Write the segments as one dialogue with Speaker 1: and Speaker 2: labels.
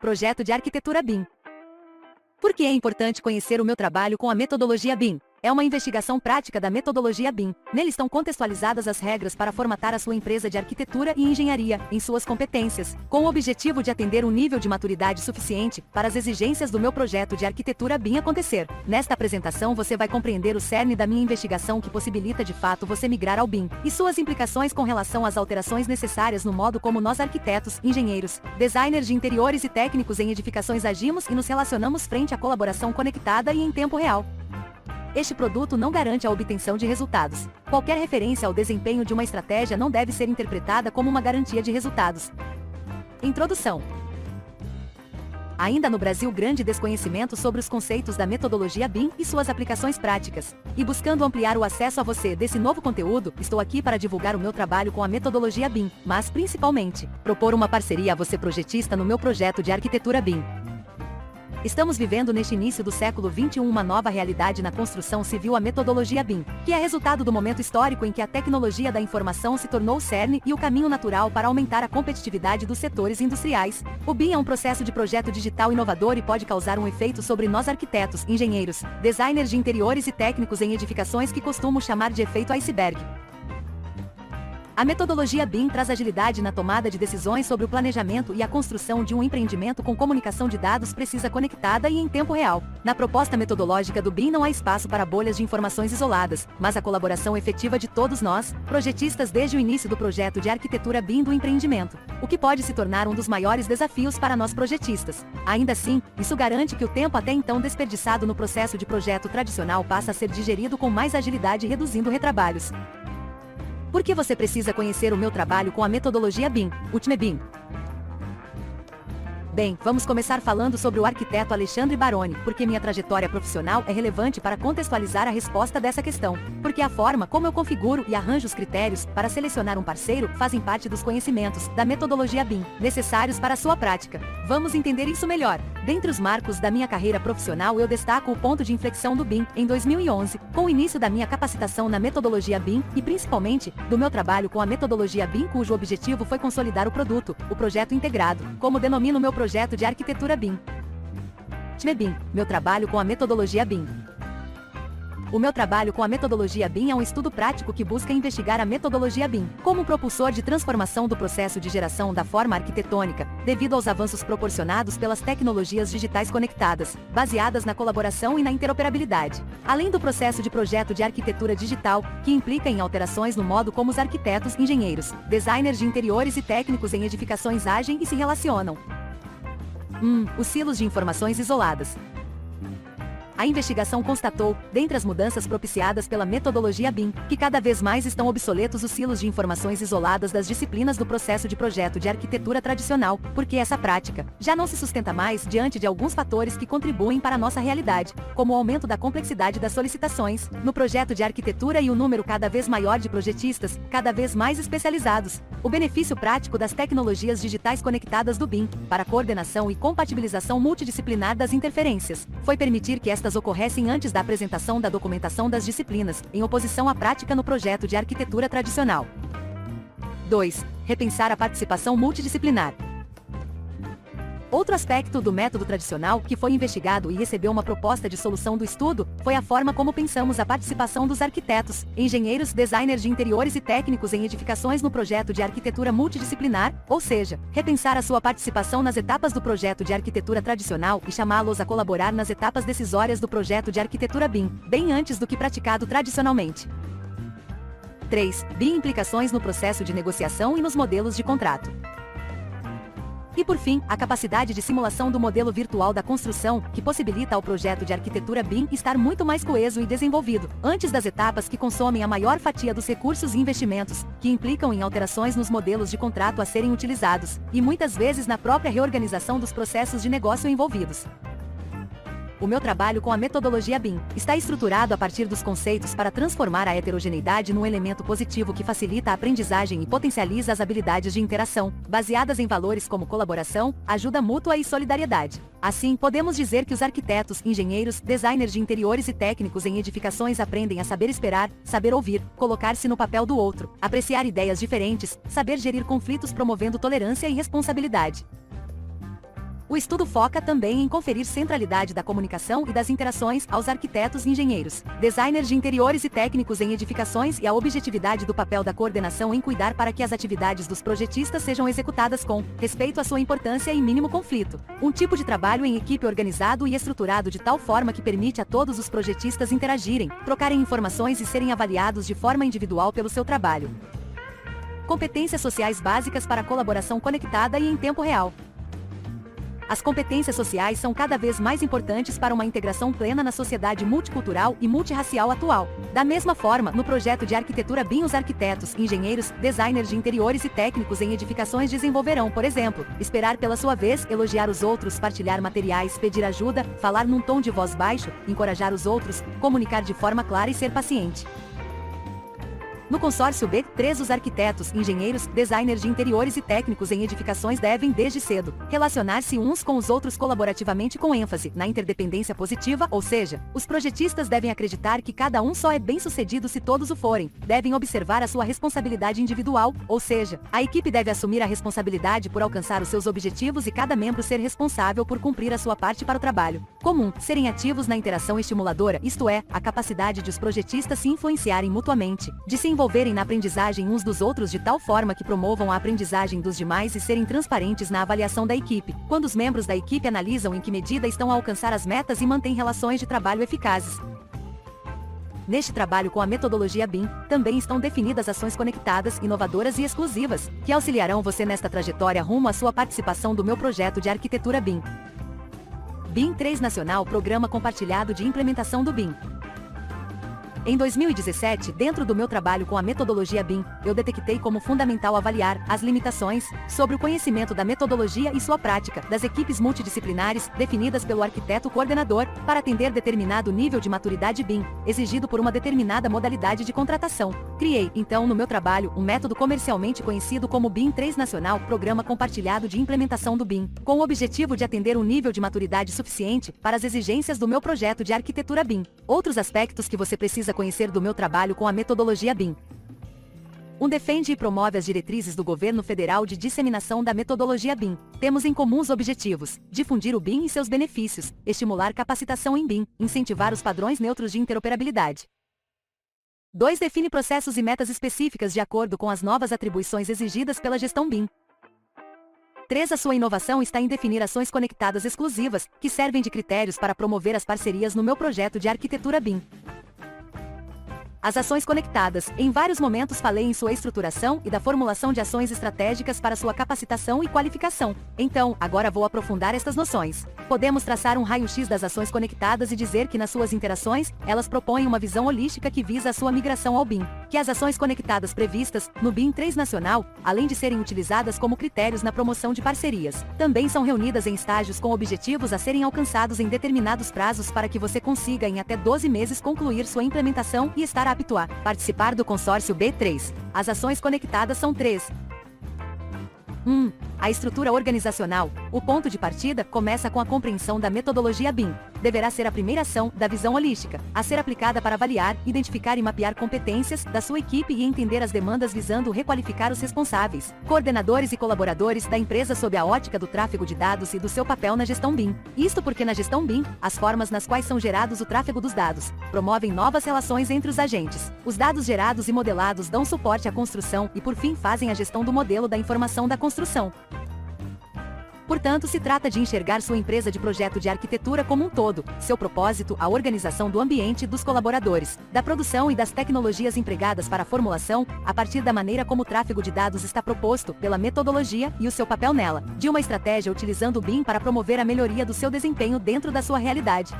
Speaker 1: Projeto de Arquitetura BIM. Por que é importante conhecer o meu trabalho com a metodologia BIM? É uma investigação prática da metodologia BIM. Nele estão contextualizadas as regras para formatar a sua empresa de arquitetura e engenharia, em suas competências, com o objetivo de atender um nível de maturidade suficiente para as exigências do meu projeto de arquitetura BIM acontecer. Nesta apresentação você vai compreender o cerne da minha investigação que possibilita de fato você migrar ao BIM, e suas implicações com relação às alterações necessárias no modo como nós arquitetos, engenheiros, designers de interiores e técnicos em edificações agimos e nos relacionamos frente à colaboração conectada e em tempo real. Este produto não garante a obtenção de resultados. Qualquer referência ao desempenho de uma estratégia não deve ser interpretada como uma garantia de resultados. Introdução. Ainda no Brasil, grande desconhecimento sobre os conceitos da metodologia BIM e suas aplicações práticas. E buscando ampliar o acesso a você desse novo conteúdo, estou aqui para divulgar o meu trabalho com a metodologia BIM, mas principalmente, propor uma parceria a você projetista no meu projeto de arquitetura BIM. Estamos vivendo neste início do século XXI uma nova realidade na construção civil, a metodologia BIM, que é resultado do momento histórico em que a tecnologia da informação se tornou o cerne e o caminho natural para aumentar a competitividade dos setores industriais. O BIM é um processo de projeto digital inovador e pode causar um efeito sobre nós arquitetos, engenheiros, designers de interiores e técnicos em edificações que costumo chamar de efeito iceberg. A metodologia BIM traz agilidade na tomada de decisões sobre o planejamento e a construção de um empreendimento com comunicação de dados precisa, conectada e em tempo real. Na proposta metodológica do BIM não há espaço para bolhas de informações isoladas, mas a colaboração efetiva de todos nós, projetistas, desde o início do projeto de arquitetura BIM do empreendimento, o que pode se tornar um dos maiores desafios para nós projetistas. Ainda assim, isso garante que o tempo até então desperdiçado no processo de projeto tradicional passa a ser digerido com mais agilidade, reduzindo retrabalhos. Por que você precisa conhecer o meu trabalho com a metodologia BIM, Ultimate BIM? Bem, vamos começar falando sobre o arquiteto Alexandre Baroni, porque minha trajetória profissional é relevante para contextualizar a resposta dessa questão, porque a forma como eu configuro e arranjo os critérios para selecionar um parceiro fazem parte dos conhecimentos da metodologia BIM, necessários para a sua prática. Vamos entender isso melhor. Dentre os marcos da minha carreira profissional, eu destaco o ponto de inflexão do BIM, em 2011, com o início da minha capacitação na metodologia BIM e, principalmente, do meu trabalho com a metodologia BIM, cujo objetivo foi consolidar o produto, o projeto integrado, como denomino meu projeto de arquitetura BIM. BIM, meu trabalho com a metodologia BIM. O meu trabalho com a metodologia BIM é um estudo prático que busca investigar a metodologia BIM como um propulsor de transformação do processo de geração da forma arquitetônica, devido aos avanços proporcionados pelas tecnologias digitais conectadas, baseadas na colaboração e na interoperabilidade. Além do processo de projeto de arquitetura digital, que implica em alterações no modo como os arquitetos, engenheiros, designers de interiores e técnicos em edificações agem e se relacionam. Os silos de informações isoladas. A investigação constatou, dentre as mudanças propiciadas pela metodologia BIM, que cada vez mais estão obsoletos os silos de informações isoladas das disciplinas do processo de projeto de arquitetura tradicional, porque essa prática já não se sustenta mais diante de alguns fatores que contribuem para a nossa realidade, como o aumento da complexidade das solicitações no projeto de arquitetura e o número cada vez maior de projetistas, cada vez mais especializados. O benefício prático das tecnologias digitais conectadas do BIM, para a coordenação e compatibilização multidisciplinar das interferências, foi permitir que estas ocorressem antes da apresentação da documentação das disciplinas, em oposição à prática no projeto de arquitetura tradicional. 2. Repensar a participação multidisciplinar. Outro aspecto do método tradicional que foi investigado e recebeu uma proposta de solução do estudo foi a forma como pensamos a participação dos arquitetos, engenheiros, designers de interiores e técnicos em edificações no projeto de arquitetura multidisciplinar, ou seja, repensar a sua participação nas etapas do projeto de arquitetura tradicional e chamá-los a colaborar nas etapas decisórias do projeto de arquitetura BIM, bem antes do que praticado tradicionalmente. 3. BIM implicações no processo de negociação e nos modelos de contrato. E por fim, a capacidade de simulação do modelo virtual da construção, que possibilita ao projeto de arquitetura BIM estar muito mais coeso e desenvolvido, antes das etapas que consomem a maior fatia dos recursos e investimentos, que implicam em alterações nos modelos de contrato a serem utilizados, e muitas vezes na própria reorganização dos processos de negócio envolvidos. O meu trabalho com a metodologia BIM está estruturado a partir dos conceitos para transformar a heterogeneidade num elemento positivo que facilita a aprendizagem e potencializa as habilidades de interação, baseadas em valores como colaboração, ajuda mútua e solidariedade. Assim, podemos dizer que os arquitetos, engenheiros, designers de interiores e técnicos em edificações aprendem a saber esperar, saber ouvir, colocar-se no papel do outro, apreciar ideias diferentes, saber gerir conflitos promovendo tolerância e responsabilidade. O estudo foca também em conferir centralidade da comunicação e das interações aos arquitetos e engenheiros, designers de interiores e técnicos em edificações e a objetividade do papel da coordenação em cuidar para que as atividades dos projetistas sejam executadas com respeito à sua importância e mínimo conflito. Um tipo de trabalho em equipe organizado e estruturado de tal forma que permite a todos os projetistas interagirem, trocarem informações e serem avaliados de forma individual pelo seu trabalho. Competências sociais básicas para colaboração conectada e em tempo real. As competências sociais são cada vez mais importantes para uma integração plena na sociedade multicultural e multirracial atual. Da mesma forma, no projeto de arquitetura BIM, os arquitetos, engenheiros, designers de interiores e técnicos em edificações desenvolverão, por exemplo, esperar pela sua vez, elogiar os outros, partilhar materiais, pedir ajuda, falar num tom de voz baixo, encorajar os outros, comunicar de forma clara e ser paciente. No consórcio B3, os arquitetos, engenheiros, designers de interiores e técnicos em edificações devem, desde cedo, relacionar-se uns com os outros colaborativamente com ênfase na interdependência positiva, ou seja, os projetistas devem acreditar que cada um só é bem-sucedido se todos o forem, devem observar a sua responsabilidade individual, ou seja, a equipe deve assumir a responsabilidade por alcançar os seus objetivos e cada membro ser responsável por cumprir a sua parte para o trabalho comum, serem ativos na interação estimuladora, isto é, a capacidade de os projetistas se influenciarem mutuamente, de se envolverem na aprendizagem uns dos outros de tal forma que promovam a aprendizagem dos demais e serem transparentes na avaliação da equipe, quando os membros da equipe analisam em que medida estão a alcançar as metas e mantêm relações de trabalho eficazes. Neste trabalho com a metodologia BIM, também estão definidas ações conectadas, inovadoras e exclusivas, que auxiliarão você nesta trajetória rumo à sua participação do meu projeto de arquitetura BIM. BIM 3 Nacional, Programa Compartilhado de Implementação do BIM. Em 2017, dentro do meu trabalho com a metodologia BIM, eu detectei como fundamental avaliar as limitações sobre o conhecimento da metodologia e sua prática das equipes multidisciplinares definidas pelo arquiteto coordenador para atender determinado nível de maturidade BIM, exigido por uma determinada modalidade de contratação. Criei, então, no meu trabalho, um método comercialmente conhecido como BIM 3 Nacional, Programa Compartilhado de Implementação do BIM, com o objetivo de atender um nível de maturidade suficiente para as exigências do meu projeto de arquitetura BIM. Outros aspectos que você precisa conhecer do meu trabalho com a metodologia BIM. Defende e promove as diretrizes do governo federal de disseminação da metodologia BIM. Temos em comum os objetivos: difundir o BIM e seus benefícios, estimular capacitação em BIM, incentivar os padrões neutros de interoperabilidade. 2. Define processos e metas específicas de acordo com as novas atribuições exigidas pela gestão BIM. 3. A sua inovação está em definir ações conectadas exclusivas, que servem de critérios para promover as parcerias no meu projeto de arquitetura BIM. As ações conectadas. Em vários momentos falei em sua estruturação e da formulação de ações estratégicas para sua capacitação e qualificação. Então, agora vou aprofundar estas noções. Podemos traçar um raio-x das ações conectadas e dizer que nas suas interações, elas propõem uma visão holística que visa a sua migração ao BIM. Que as ações conectadas previstas no BIM 3 Nacional, além de serem utilizadas como critérios na promoção de parcerias, também são reunidas em estágios com objetivos a serem alcançados em determinados prazos para que você consiga em até 12 meses concluir sua implementação e estar apto a participar do consórcio B3. As ações conectadas são 3. 1. A estrutura organizacional. O ponto de partida começa com a compreensão da metodologia BIM. Deverá ser a primeira ação da visão holística, a ser aplicada para avaliar, identificar e mapear competências da sua equipe e entender as demandas visando requalificar os responsáveis, coordenadores e colaboradores da empresa sob a ótica do tráfego de dados e do seu papel na gestão BIM. Isto porque na gestão BIM, as formas nas quais são gerados o tráfego dos dados promovem novas relações entre os agentes. Os dados gerados e modelados dão suporte à construção e por fim fazem a gestão do modelo da informação da construção. Portanto, se trata de enxergar sua empresa de projeto de arquitetura como um todo, seu propósito, a organização do ambiente dos colaboradores, da produção e das tecnologias empregadas para a formulação, a partir da maneira como o tráfego de dados está proposto pela metodologia e o seu papel nela, de uma estratégia utilizando o BIM para promover a melhoria do seu desempenho dentro da sua realidade.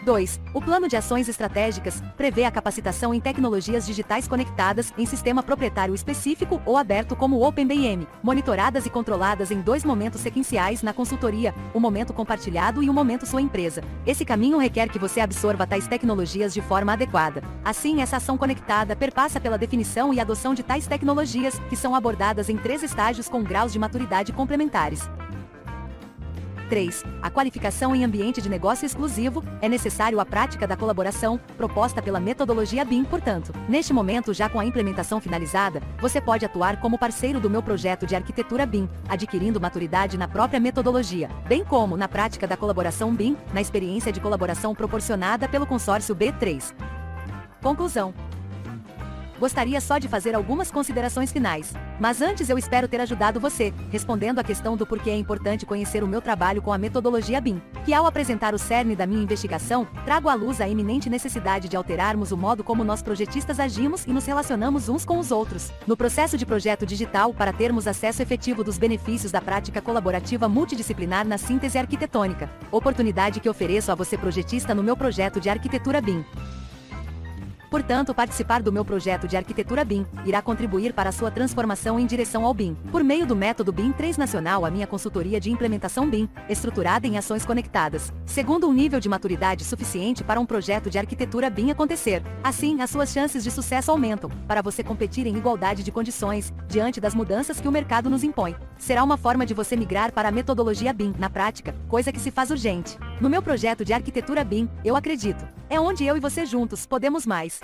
Speaker 1: 2. O plano de ações estratégicas prevê a capacitação em tecnologias digitais conectadas em sistema proprietário específico ou aberto como o OpenBIM, monitoradas e controladas em 2 momentos sequenciais na consultoria, o momento compartilhado e o momento sua empresa. Esse caminho requer que você absorva tais tecnologias de forma adequada. Assim, essa ação conectada perpassa pela definição e adoção de tais tecnologias, que são abordadas em 3 estágios com graus de maturidade complementares. B3, a qualificação em ambiente de negócio exclusivo, é necessário a prática da colaboração, proposta pela metodologia BIM, portanto. Neste momento, já com a implementação finalizada, você pode atuar como parceiro do meu projeto de arquitetura BIM, adquirindo maturidade na própria metodologia, bem como na prática da colaboração BIM, na experiência de colaboração proporcionada pelo consórcio B3. Conclusão. Gostaria só de fazer algumas considerações finais. Mas antes eu espero ter ajudado você, respondendo à questão do porquê é importante conhecer o meu trabalho com a metodologia BIM, que ao apresentar o cerne da minha investigação, trago à luz a iminente necessidade de alterarmos o modo como nós projetistas agimos e nos relacionamos uns com os outros, no processo de projeto digital para termos acesso efetivo dos benefícios da prática colaborativa multidisciplinar na síntese arquitetônica, oportunidade que ofereço a você projetista no meu projeto de arquitetura BIM. Portanto, participar do meu projeto de arquitetura BIM irá contribuir para a sua transformação em direção ao BIM, por meio do método BIM 3 Nacional, a minha consultoria de implementação BIM, estruturada em ações conectadas, segundo um nível de maturidade suficiente para um projeto de arquitetura BIM acontecer. Assim, as suas chances de sucesso aumentam, para você competir em igualdade de condições, diante das mudanças que o mercado nos impõe. Será uma forma de você migrar para a metodologia BIM, na prática, coisa que se faz urgente. No meu projeto de arquitetura BIM, eu acredito. É onde eu e você juntos podemos mais.